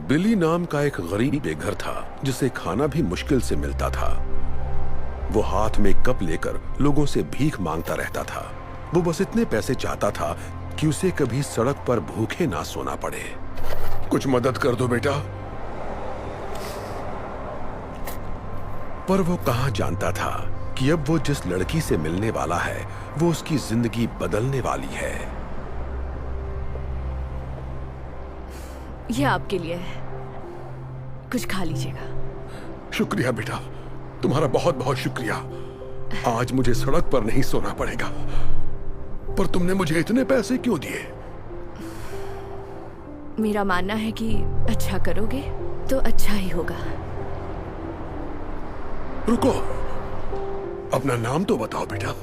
बिली नाम का एक गरीब बेघर था जिसे खाना भी मुश्किल से मिलता था। वो हाथ में कप लेकर लोगों से भीख मांगता रहता था। वो बस इतने पैसे चाहता था कि उसे कभी सड़क पर भूखे ना सोना पड़े। कुछ मदद कर दो बेटा। पर वो कहां जानता था कि अब वो जिस लड़की से मिलने वाला है वो उसकी जिंदगी बदलने वाली है। ये आपके लिए है, कुछ खा लीजिएगा। शुक्रिया बेटा, तुम्हारा बहुत बहुत शुक्रिया। आज मुझे सड़क पर नहीं सोना पड़ेगा। पर तुमने मुझे इतने पैसे क्यों दिए? मेरा मानना है कि अच्छा करोगे तो अच्छा ही होगा। रुको, अपना नाम तो बताओ बेटा।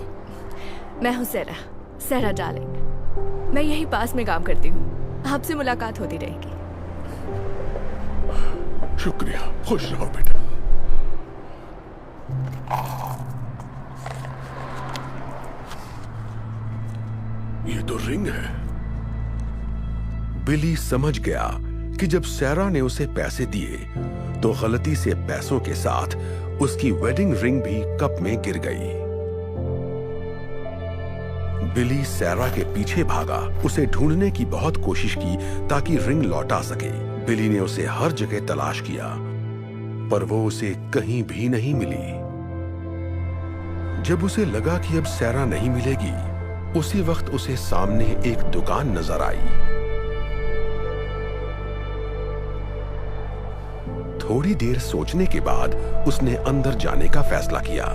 मैं हूँ सैरा डार्लिंग। मैं यही पास में काम करती हूँ। आपसे मुलाकात होती रहेगी। शुक्रिया, खुश रहो बेटा। ये तो रिंग है। बिली समझ गया कि जब सैरा ने उसे पैसे दिए तो गलती से पैसों के साथ उसकी वेडिंग रिंग भी कप में गिर गई। बिली सैरा के पीछे भागा, उसे ढूंढने की बहुत कोशिश की ताकि रिंग लौटा सके। बिली ने उसे हर जगह तलाश किया पर वो उसे कहीं भी नहीं मिली। जब उसे लगा कि अब सैरा नहीं मिलेगी, उसी वक्त उसे सामने एक दुकान नजर आई। थोड़ी देर सोचने के बाद उसने अंदर जाने का फैसला किया।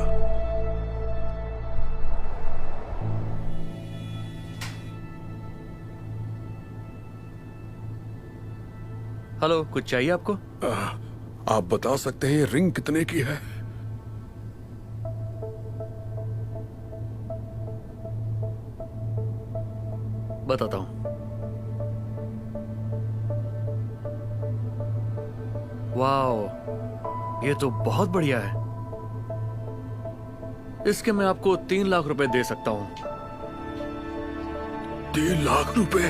हेलो, कुछ चाहिए आपको? आप बता सकते हैं रिंग कितने की है? बताता हूं। वाओ, ये तो बहुत बढ़िया है। इसके मैं आपको 3 लाख रुपए दे सकता हूं। 3 लाख रुपए?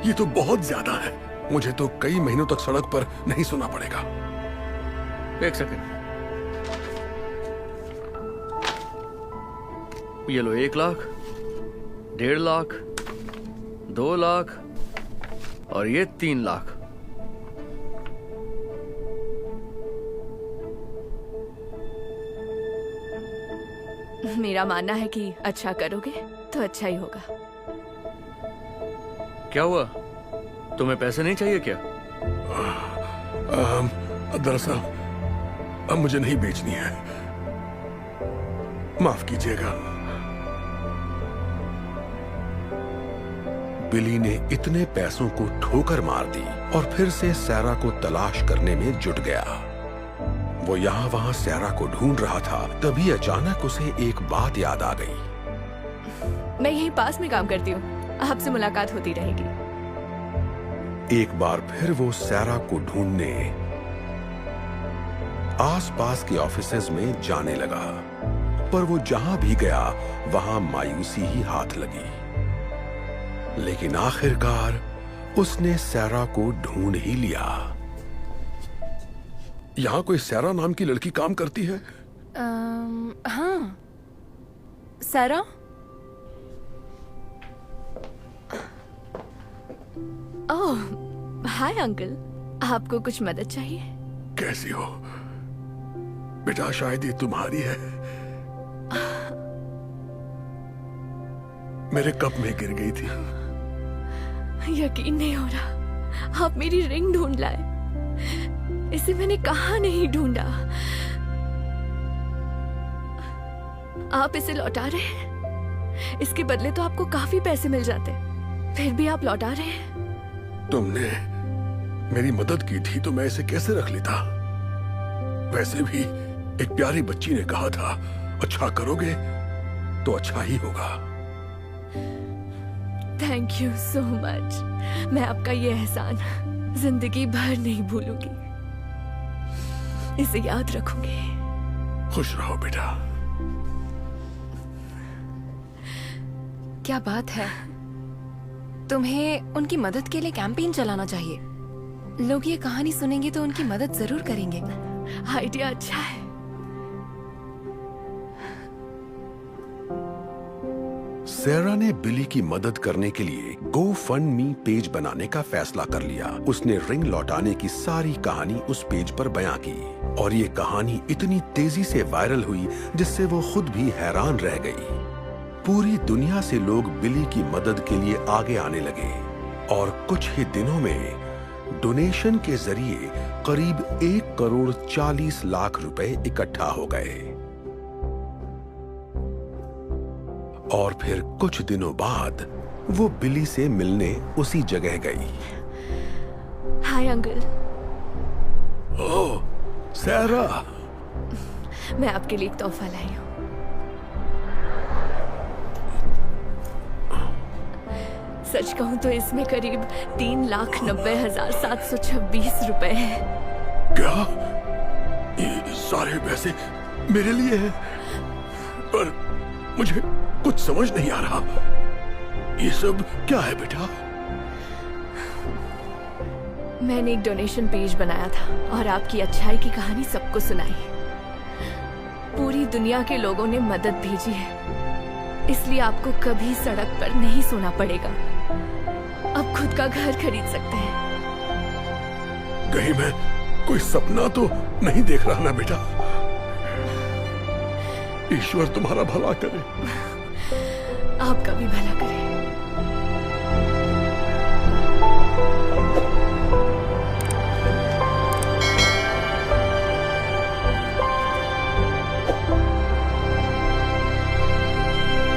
ये तो बहुत ज्यादा है। मुझे तो कई महीनों तक सड़क पर नहीं सोना पड़ेगा। एक सेकंड, ये लो 1 लाख, 1.5 लाख, 2 लाख और ये 3 लाख। मेरा मानना है कि अच्छा करोगे तो अच्छा ही होगा। क्या हुआ, तुम्हें पैसे नहीं चाहिए क्या? दरअसल अब मुझे नहीं बेचनी है, माफ कीजिएगा। बिली ने इतने पैसों को ठोकर मार दी और फिर से सैरा को तलाश करने में जुट गया। वो यहाँ वहां सैरा को ढूंढ रहा था, तभी अचानक उसे एक बात याद आ गई। मैं यहीं पास में काम करती हूँ, आपसे मुलाकात होती रहेगी। एक बार फिर वो सैरा को ढूंढने आसपास के ऑफिसेज में जाने लगा, पर वो जहां भी गया वहां मायूसी ही हाथ लगी। लेकिन आखिरकार उसने सैरा को ढूंढ ही लिया। यहां कोई सैरा नाम की लड़की काम करती है? हाँ, सैरा। ओह, हाय अंकल, आपको कुछ मदद चाहिए? कैसी हो बेटा? शायद ये तुम्हारी है। मेरे कप में गिर गई थी। यकीन नहीं हो रहा, आप मेरी रिंग ढूंढ लाए। इसे मैंने कहाँ नहीं ढूंढा। आप इसे लौटा रहे हैं? इसके बदले तो आपको काफी पैसे मिल जाते, फिर भी आप लौटा रहे हैं। तुमने मेरी मदद की थी तो मैं इसे कैसे रख लेता? वैसे भी एक प्यारी बच्ची ने कहा था, अच्छा करोगे तो अच्छा ही होगा। Thank you so much. मैं आपका ये एहसान जिंदगी भर नहीं भूलूंगी, इसे याद रखूंगी। खुश रहो बेटा। क्या बात है, तुम्हें उनकी मदद के लिए कैंपेन चलाना चाहिए। लोग ये कहानी सुनेंगे तो उनकी मदद जरूर करेंगे। आइडिया अच्छा है। सैरा ने बिली की मदद करने के लिए GoFundMe पेज बनाने का फैसला कर लिया। उसने रिंग लौटाने की सारी कहानी उस पेज पर बयां की और ये कहानी इतनी तेजी से वायरल हुई जिससे वो खुद भी हैरान रह गई। पूरी दुनिया से लोग बिली की मदद के लिए आगे आने लगे और कुछ ही दिनों में डोनेशन के जरिए करीब 1,40,00,000 रुपए इकट्ठा हो गए। और फिर कुछ दिनों बाद वो बिली से मिलने उसी जगह गई। Hi uncle. ओह, सैरा। मैं आपके लिए एक तोहफा लाई हूँ। सच कहूँ तो इसमें करीब 3,90,726 रुपए है। क्या? ये सारे पैसे मेरे लिए हैं? पर मुझे कुछ समझ नहीं आ रहा। ये सब क्या है बेटा? मैंने एक डोनेशन पेज बनाया था और आपकी अच्छाई की कहानी सबको सुनाई। पूरी दुनिया के लोगों ने मदद भेजी है, इसलिए आपको कभी सड़क पर नहीं सोना पड़ेगा। अब खुद का घर खरीद सकते हैं। कहीं मैं कोई सपना तो नहीं देख रहा ना बेटा? ईश्वर तुम्हारा भला करे। आपका भी भला करे।